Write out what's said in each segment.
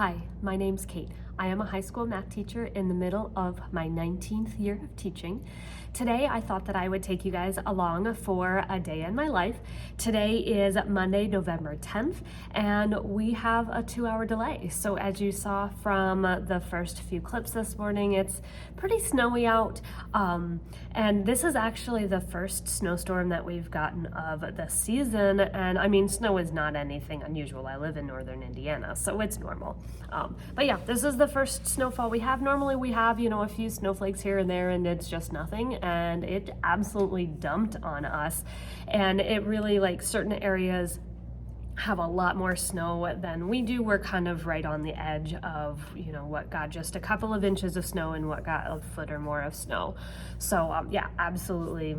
Hi, my name's Kate. I am a high school math teacher in the middle of my 19th year of teaching. Today, I thought that I would take you guys along for a day in my life. Today is Monday, November 10th, and we have a 2-hour delay. So as you saw from the first few clips this morning, it's pretty snowy out. And this is actually the first snowstorm that we've gotten of the season. And I mean, snow is not anything unusual. I live in northern Indiana, so it's normal. But yeah, this is the first snowfall we have. Normally we have, a few snowflakes here and there, and it's just nothing. And it absolutely dumped on us. And it really, like, certain areas have a lot more snow than we do. We're kind of right on the edge of, what got just a couple of inches of snow and what got a foot or more of snow. So yeah, absolutely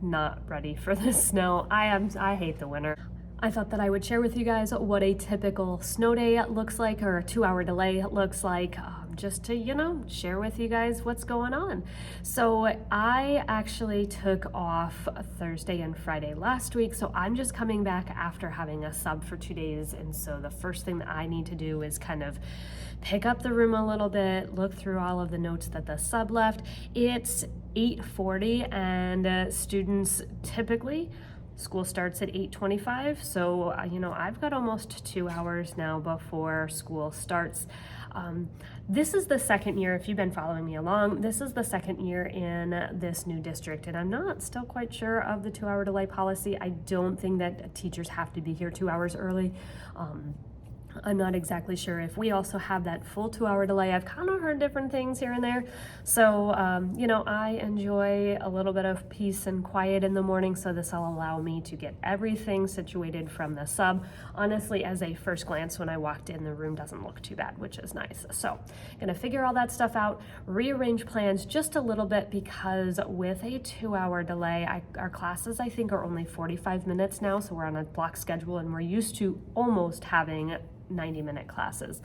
not ready for this snow. I hate the winter. I thought that I would share with you guys what a typical snow day looks like, or a 2-hour delay looks like, just to, share with you guys what's going on. So I actually took off Thursday and Friday last week, so I'm just coming back after having a sub for 2 days, and so the first thing that I need to do is kind of pick up the room a little bit, look through all of the notes that the sub left. It's 8:40, and students typically, school starts at 8:25, so I've got almost 2 hours now before school starts. This is the second year, if you've been following me along, this is the second year in this new district, and I'm not still quite sure of the 2-hour delay policy. I don't think that teachers have to be here 2 hours early. I'm not exactly sure if we also have that full 2-hour delay. I've kind of heard different things here and there. So, I enjoy a little bit of peace and quiet in the morning, so this will allow me to get everything situated from the sub. Honestly, as a first glance, when I walked in, the room doesn't look too bad, which is nice. So, I'm gonna figure all that stuff out, rearrange plans just a little bit, because with a 2-hour delay, our classes, I think, are only 45 minutes now, so we're on a block schedule, and we're used to almost having 90-minute classes.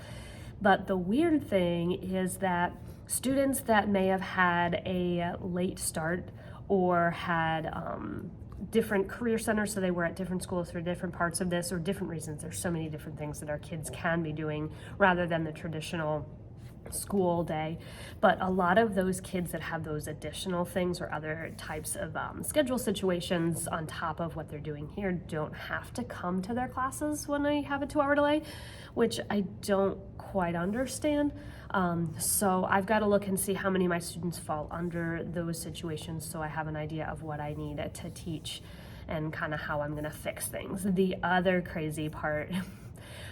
But the weird thing is that students that may have had a late start or had different career centers, so they were at different schools for different parts of this, or different reasons. There's so many different things that our kids can be doing rather than the traditional school day. But a lot of those kids that have those additional things or other types of schedule situations on top of what they're doing here don't have to come to their classes when I have a 2-hour delay, which I don't quite understand. So I've got to look and see how many of my students fall under those situations, so I have an idea of what I need to teach and kind of how I'm going to fix things. The other crazy part,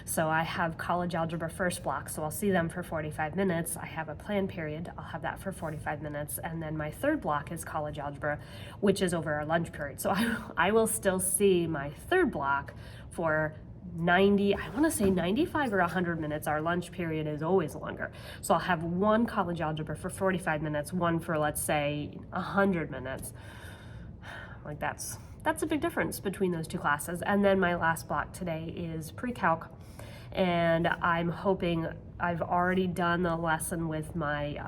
so I have college algebra first block, so I'll see them for 45 minutes. I have a planned period, I'll have that for 45 minutes, and then my third block is college algebra, which is over our lunch period. So I will still see my third block for 95 or 100 minutes. Our lunch period is always longer. So I'll have one college algebra for 45 minutes, one for, let's say, 100 minutes. Like that's a big difference between those two classes. And then my last block today is pre-calc, and I'm hoping, I've already done the lesson with my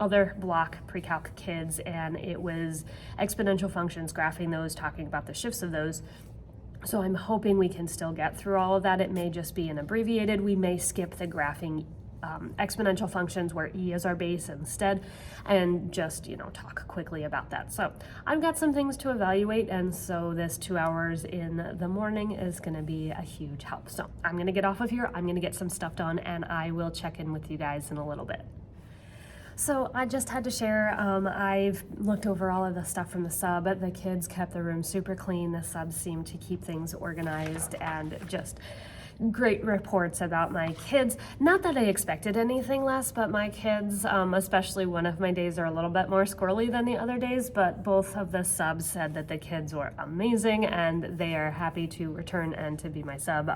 other block pre-calc kids, and it was exponential functions, graphing those, talking about the shifts of those. So I'm hoping we can still get through all of that. It may just be an abbreviated. We may skip the graphing exponential functions where E is our base instead, and just talk quickly about that. So I've got some things to evaluate, and so this 2 hours in the morning is going to be a huge help. So I'm going to get off of here, I'm going to get some stuff done, and I will check in with you guys in a little bit. So I just had to share, I've looked over all of the stuff from the sub. The kids kept the room super clean. The subs seemed to keep things organized, and just great reports about my kids. Not that I expected anything less, but my kids, especially one of my days, are a little bit more squirrely than the other days, but both of the subs said that the kids were amazing, and they are happy to return and to be my sub.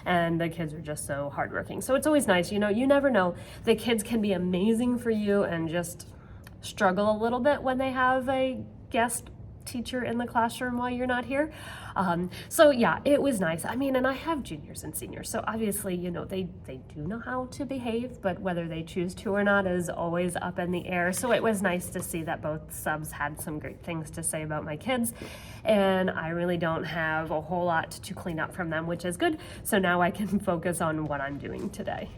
And the kids are just so hardworking. So it's always nice, you never know. The kids can be amazing for you and just struggle a little bit when they have a guest teacher in the classroom while you're not here. So yeah, it was nice. I mean, and I have juniors and seniors, so obviously, you know, they do know how to behave, but whether they choose to or not is always up in the air. So it was nice to see that both subs had some great things to say about my kids, and I really don't have a whole lot to clean up from them, which is good. So now I can focus on what I'm doing today.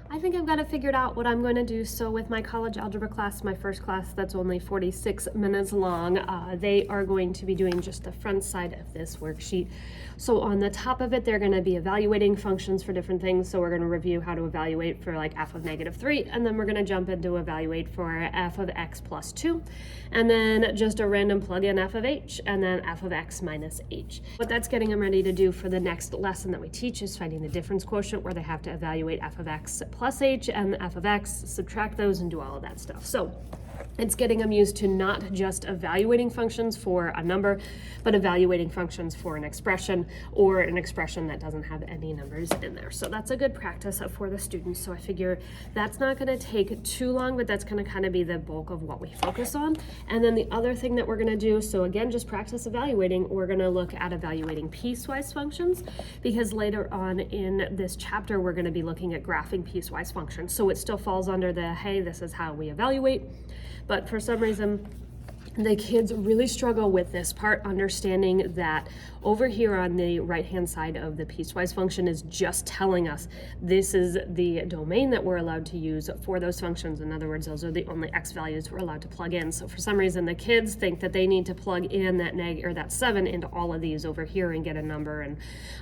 I think I've got it figured out what I'm going to do. So with my college algebra class, my first class that's only 46 minutes long, they are going to be doing just the front side of this worksheet. So on the top of it, they're going to be evaluating functions for different things. So we're going to review how to evaluate for like f of -3, and then we're going to jump into evaluate for f of x plus 2, and then just a random plug in f of h, and then f of x minus h. What that's getting them ready to do for the next lesson that we teach is finding the difference quotient, where they have to evaluate f of x plus h and f of x, subtract those, and do all of that stuff. So it's getting them used to not just evaluating functions for a number, but evaluating functions for an expression, or an expression that doesn't have any numbers in there. So that's a good practice for the students. So I figure that's not going to take too long, but that's going to kind of be the bulk of what we focus on. And then the other thing that we're going to do, so again, just practice evaluating, we're going to look at evaluating piecewise functions, because later on in this chapter, we're going to be looking at graphing piecewise functions. So it still falls under the, hey, this is how we evaluate. But for some reason, the kids really struggle with this part, understanding that over here on the right-hand side of the piecewise function is just telling us this is the domain that we're allowed to use for those functions. In other words, those are the only x values we're allowed to plug in. So for some reason, the kids think that they need to plug in that 7 into all of these over here and get a number, and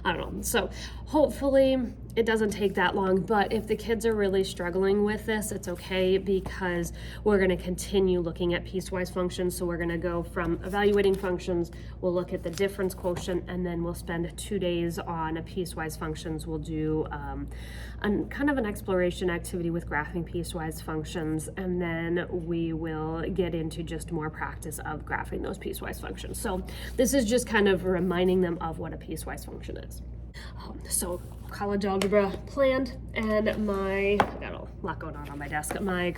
I don't know. So hopefully it doesn't take that long, but if the kids are really struggling with this, it's okay, because we're going to continue looking at piecewise functions. So we're going to go from evaluating functions, we'll look at the difference quotient, and then we'll spend 2 days on piecewise functions. We'll do kind of an exploration activity with graphing piecewise functions, and then we will get into just more practice of graphing those piecewise functions. So this is just kind of reminding them of what a piecewise function is. So college algebra planned, and I got a lot going on my desk, my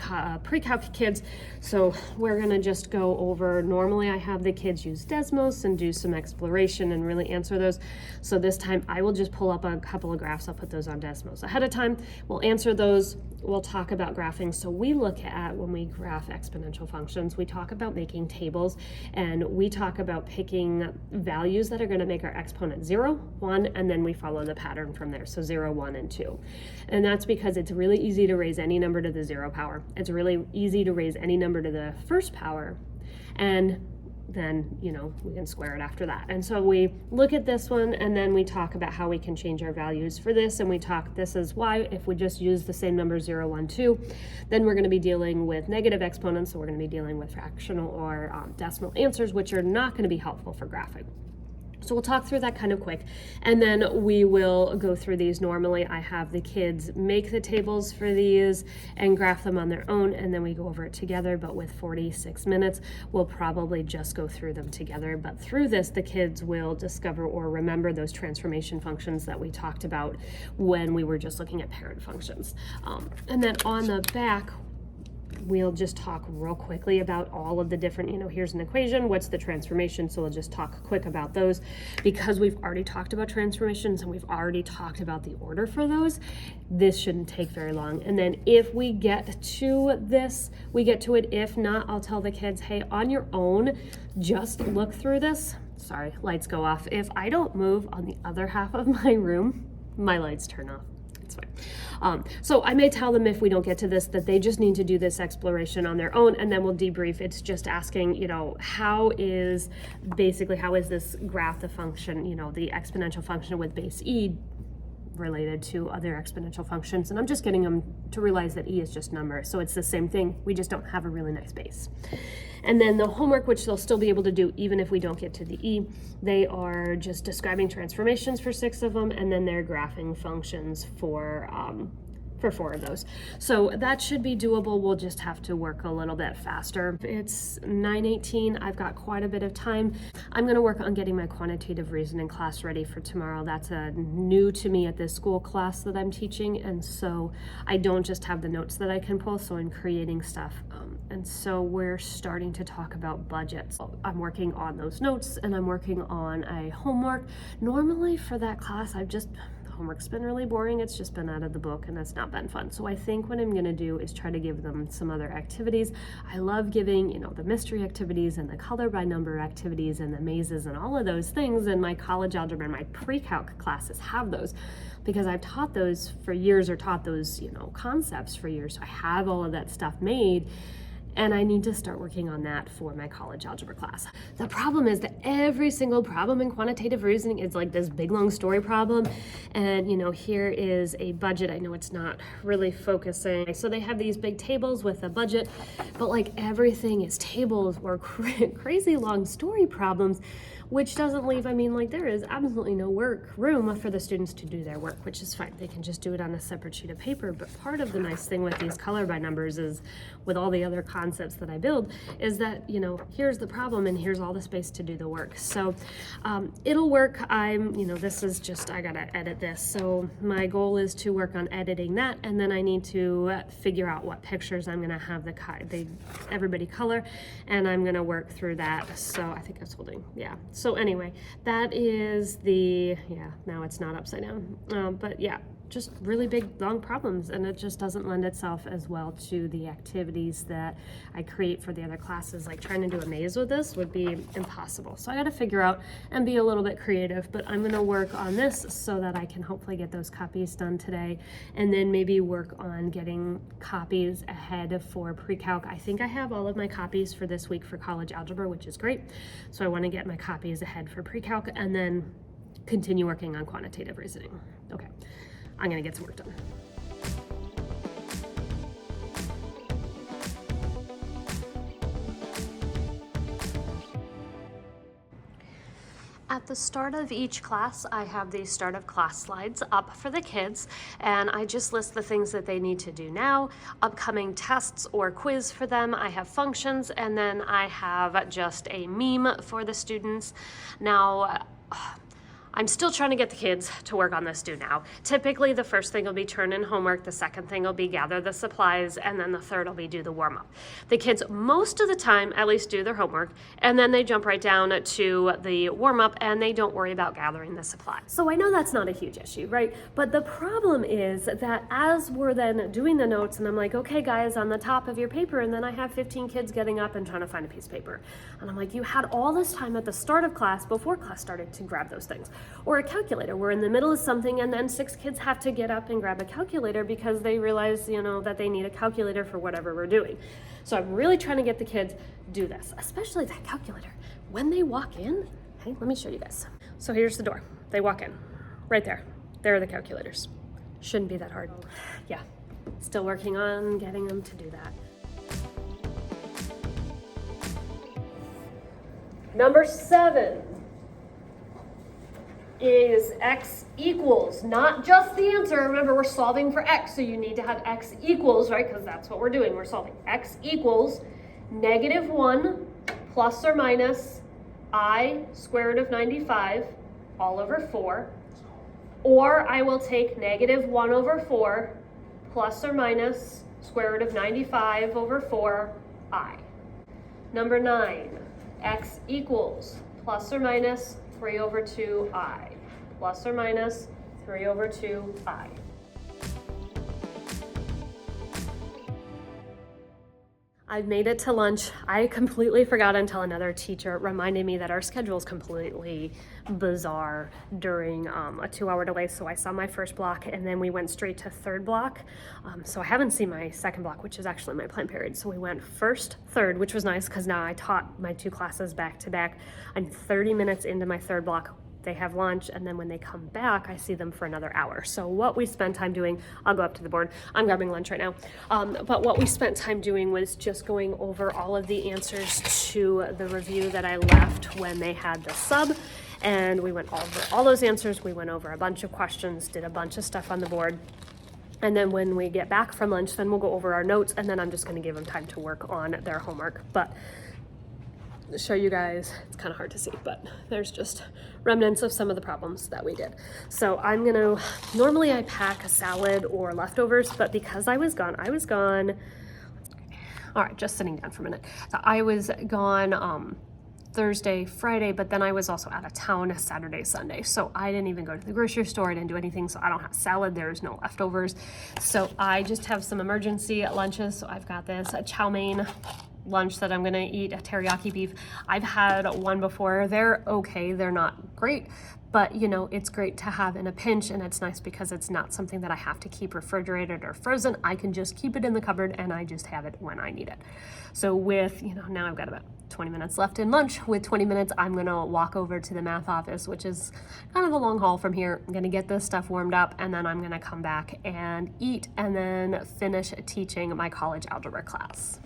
pre-calc kids. So we're gonna just go over, normally I have the kids use Desmos and do some exploration and really answer those. So this time I will just pull up a couple of graphs. I'll put those on Desmos ahead of time. We'll answer those. We'll talk about graphing. So we look at, when we graph exponential functions, we talk about making tables, and we talk about picking values that are going to make our exponent 0, 1, and then we follow the pattern from there. So 0, 1, and 2. And that's because it's really easy to raise any number to the 0 power. It's really easy to raise any number to the first power, and then, you know, we can square it after that. And so we look at this one, and then we talk about how we can change our values for this, and we talk, this is why if we just use the same number 0, 1, 2, then we're going to be dealing with negative exponents, so we're going to be dealing with fractional or decimal answers, which are not going to be helpful for graphing. So we'll talk through that kind of quick, and then we will go through these. Normally I have the kids make the tables for these and graph them on their own, and then we go over it together, but with 46 minutes, we'll probably just go through them together. But through this, the kids will discover or remember those transformation functions that we talked about when we were just looking at parent functions. And then on the back, we'll just talk real quickly about all of the different, you know, here's an equation, what's the transformation? So we'll just talk quick about those, because we've already talked about transformations and we've already talked about the order for those. This shouldn't take very long. And then if we get to this, we get to it. If not, I'll tell the kids, hey, on your own, just look through this. Sorry, lights go off. If I don't move on the other half of my room, my lights turn off. It's fine. So I may tell them if we don't get to this that they just need to do this exploration on their own, and then we'll debrief. It's just asking, you know, how is this graph, the function, you know, the exponential function with base e related to other exponential functions, and I'm just getting them to realize that e is just number, so it's the same thing, we just don't have a really nice base. And then the homework, which they'll still be able to do even if we don't get to the e, they are just describing transformations for 6 of them, and then they're graphing functions for for 4 of those. So that should be doable. We'll just have to work a little bit faster. It's 9:18. I've got quite a bit of time. I'm going to work on getting my quantitative reasoning class ready for tomorrow. That's a new to me at this school class that I'm teaching, and so I don't just have the notes that I can pull, so I'm creating stuff. And so we're starting to talk about budgets. I'm working on those notes and I'm working on a homework. Normally for that class, the homework's been really boring. It's just been out of the book and it's not been fun. So I think what I'm gonna do is try to give them some other activities. I love giving, the mystery activities and the color by number activities and the mazes and all of those things. And my college algebra and my pre-calc classes have those because I've taught those for years, or taught those, concepts for years. So I have all of that stuff made. And I need to start working on that for my college algebra class. The problem is that every single problem in quantitative reasoning is like this big long story problem. And here is a budget. I know it's not really focusing. So they have these big tables with a budget, but like everything is tables or crazy long story problems, which doesn't leave, there is absolutely no room for the students to do their work, which is fine. They can just do it on a separate sheet of paper. But part of the nice thing with these color by numbers is, with all the other concepts that I build, is that, here's the problem and here's all the space to do the work. So it'll work. This is just, I gotta edit this. So my goal is to work on editing that, and then I need to figure out what pictures I'm gonna have everybody color, and I'm gonna work through that. So I think I was holding, yeah. So anyway, that is now it's not upside down. But yeah, just really big, long problems, and it just doesn't lend itself as well to the activities that I create for the other classes. Like trying to do a maze with this would be impossible. So I gotta figure out and be a little bit creative, but I'm gonna work on this so that I can hopefully get those copies done today, and then maybe work on getting copies ahead for pre-calc. I think I have all of my copies for this week for college algebra, which is great. So I wanna get my copies ahead for pre-calc and then continue working on quantitative reasoning. Okay. I'm gonna get some work done. At the start of each class, I have these start of class slides up for the kids, and I just list the things that they need to do now, upcoming tests or quiz for them. I have functions, and then I have just a meme for the students. Now, I'm still trying to get the kids to work on this do now. Typically, the first thing will be turn in homework, the second thing will be gather the supplies, and then the third will be do the warm-up. The kids, most of the time, at least do their homework, and then they jump right down to the warm-up, and they don't worry about gathering the supplies. So I know that's not a huge issue, right? But the problem is that as we're then doing the notes, and I'm like, okay, guys, on the top of your paper, and then I have 15 kids getting up and trying to find a piece of paper. And I'm like, you had all this time at the start of class, before class started, to grab those things. Or a calculator. We're in the middle of something and then 6 kids have to get up and grab a calculator because they realize, that they need a calculator for whatever we're doing. So I'm really trying to get the kids do this, especially that calculator. When they walk in, hey, let me show you guys. So here's the door. They walk in, right there. There are the calculators. Shouldn't be that hard. Yeah, still working on getting them to do that. Number 7. Is x equals, not just the answer. Remember, we're solving for x, so you need to have x equals, right? Because that's what we're doing. We're solving. X equals -1 plus or minus I square root of 95 all over 4. Or I will take -1 over 4 plus or minus square root of 95 over 4 I. Number 9, x equals plus or minus 3 over 2i, plus or minus 3 over 2i. I've made it to lunch. I completely forgot until another teacher reminded me that our schedule is completely bizarre during a 2-hour delay. So I saw my first block and then we went straight to third block. So I haven't seen my second block, which is actually my planned period. So we went first, third, which was nice because now I taught my 2 classes back to back. I'm 30 minutes into my third block. They have lunch, and then when they come back, I see them for another hour. So what we spent time doing, I'll go up to the board. I'm grabbing lunch right now. But what we spent time doing was just going over all of the answers to the review that I left when they had the sub. And we went over all those answers. We went over a bunch of questions, did a bunch of stuff on the board. And then when we get back from lunch, then we'll go over our notes, and then I'm just gonna give them time to work on their homework. But to show you guys, it's kind of hard to see, but there's just remnants of some of the problems that we did. So normally I pack a salad or leftovers, but because I was gone, all right, just sitting down for a minute. So I was gone Thursday, Friday, but then I was also out of town Saturday, Sunday. So I didn't even go to the grocery store. I didn't do anything. So I don't have salad. There's no leftovers. So I just have some emergency lunches. So I've got this chow mein lunch that I'm gonna eat, a teriyaki beef. I've had one before. They're okay. They're not great, but you know, it's great to have in a pinch, and it's nice because it's not something that I have to keep refrigerated or frozen. I can just keep it in the cupboard and I just have it when I need it. So with, now I've got about 20 minutes left in lunch. With 20 minutes, I'm gonna walk over to the math office, which is kind of a long haul from here. I'm gonna get this stuff warmed up, and then I'm gonna come back and eat, and then finish teaching my college algebra class.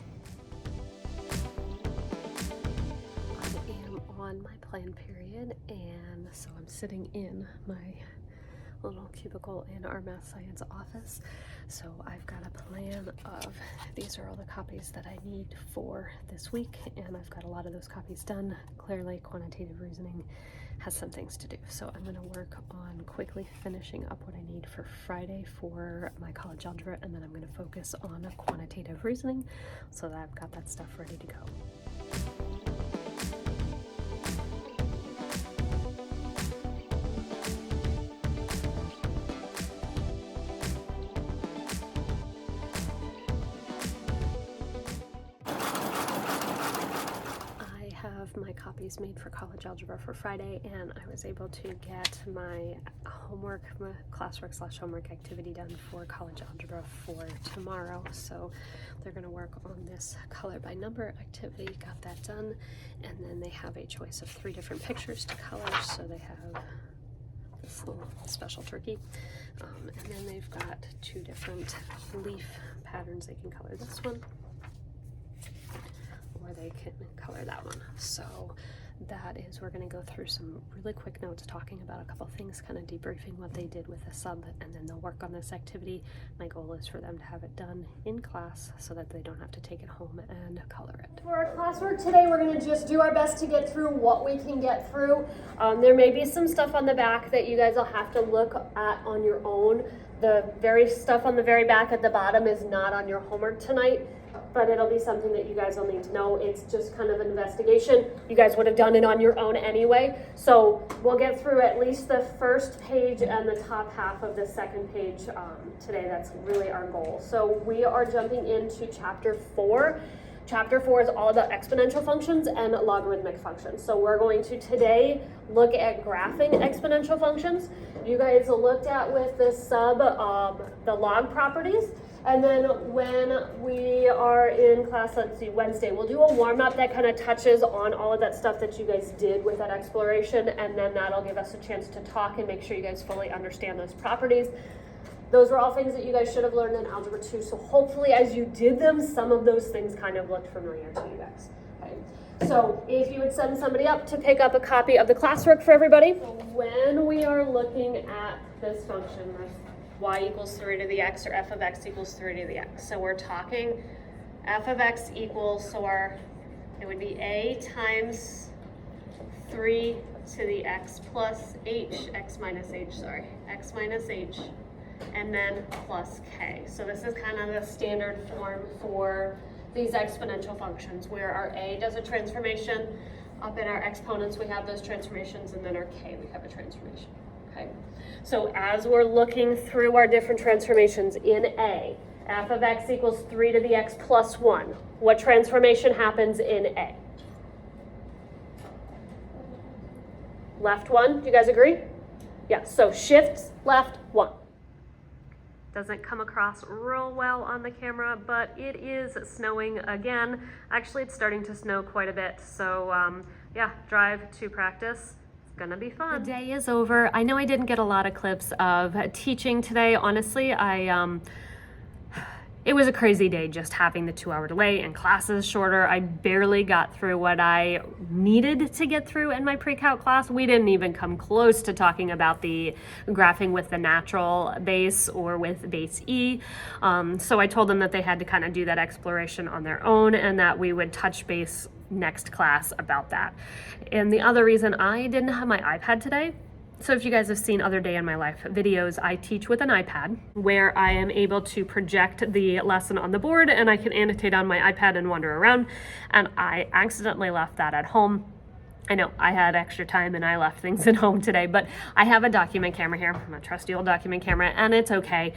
On my plan period, and so I'm sitting in my little cubicle in our math science office. So I've got a plan of, these are all the copies that I need for this week, and I've got a lot of those copies done. Clearly quantitative reasoning has some things to do, so I'm going to work on quickly finishing up what I need for Friday for my college algebra, and then I'm going to focus on quantitative reasoning so that I've got that stuff ready to go. My copies made for college algebra for Friday, and I was able to get my homework, my classwork/homework activity done for college algebra for tomorrow. So they're going to work on this color by number activity, got that done, and then they have a choice of 3 different pictures to color. So they have this little special turkey, and then they've got 2 different leaf patterns. They can color this one, or they can color that one. So that is, we're going to go through some really quick notes talking about a couple things, kind of debriefing what they did with the sub, and then they'll work on this activity. My goal is for them to have it done in class so that they don't have to take it home and color it. For our classwork today, we're going to just do our best to get through what we can get through. There may be some stuff on the back that you guys will have to look at on your own. The very stuff on the very back at the bottom is not on your homework tonight, but it'll be something that you guys will need to know. It's just kind of an investigation. You guys would have done it on your own anyway. So we'll get through at least the first page and the top half of the second page today. That's really our goal. So we are jumping into chapter 4. Chapter 4 is all about exponential functions and logarithmic functions. So we're going to today look at graphing exponential functions. You guys looked at with the sub the log properties. And then when we are in class, let's see, Wednesday, we'll do a warm-up that kind of touches on all of that stuff that you guys did with that exploration, and then that'll give us a chance to talk and make sure you guys fully understand those properties. Those were all things that you guys should have learned in Algebra 2, so hopefully as you did them, some of those things kind of looked familiar to you guys. Okay. So if you would send somebody up to pick up a copy of the classwork for everybody. So when we are looking at this function, y equals 3 to the x, or f of x equals 3 to the x. So we're talking f of x equals, so it would be a times 3 to the x plus h, x minus h, and then plus k. So this is kind of the standard form for these exponential functions, where our a does a transformation, up in our exponents we have those transformations, and then our k we have a transformation. Okay. So as we're looking through our different transformations in A, f of x equals 3 to the x plus 1. What transformation happens in A? Left 1, do you guys agree? Yeah, so shifts left 1. Doesn't come across real well on the camera, but it is snowing again. Actually, it's starting to snow quite a bit, so yeah, drive to practice. Gonna be fun. The day is over. I know I didn't get a lot of clips of teaching today. Honestly, it was a crazy day just having the 2-hour delay and classes shorter. I barely got through what I needed to get through in my pre-calc class. We didn't even come close to talking about the graphing with the natural base or with base E. So I told them that they had to kind of do that exploration on their own and that we would touch base next class about that. And the other reason I didn't have my iPad today, so if you guys have seen other day in my life videos, I teach with an iPad where I am able to project the lesson on the board and I can annotate on my iPad and wander around, and I accidentally left that at home. I know I had extra time and I left things at home today, but I have a document camera here, my trusty old document camera, and it's okay.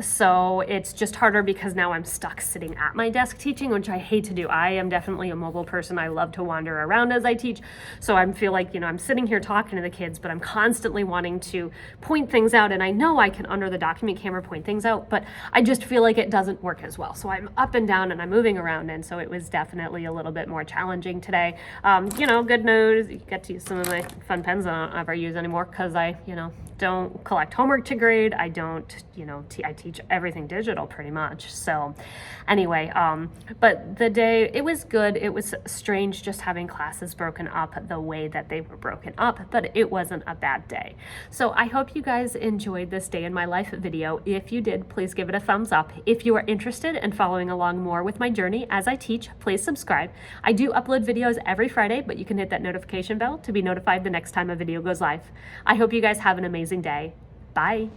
So it's just harder because now I'm stuck sitting at my desk teaching, which I hate to do. I am definitely a mobile person. I love to wander around as I teach. So I feel like, I'm sitting here talking to the kids, but I'm constantly wanting to point things out. And I know I can, under the document camera, point things out, but I just feel like it doesn't work as well. So I'm up and down and I'm moving around. And so it was definitely a little bit more challenging today. Good news, you get to use some of my fun pens I don't ever use anymore because I, don't collect homework to grade. I don't, I teach everything digital pretty much. So anyway, but the day, it was good. It was strange just having classes broken up the way that they were broken up, but it wasn't a bad day. So I hope you guys enjoyed this day in my life video. If you did, please give it a thumbs up. If you are interested in following along more with my journey as I teach, please subscribe. I do upload videos every Friday, but you can hit that notification bell to be notified the next time a video goes live. I hope you guys have an amazing day. Bye.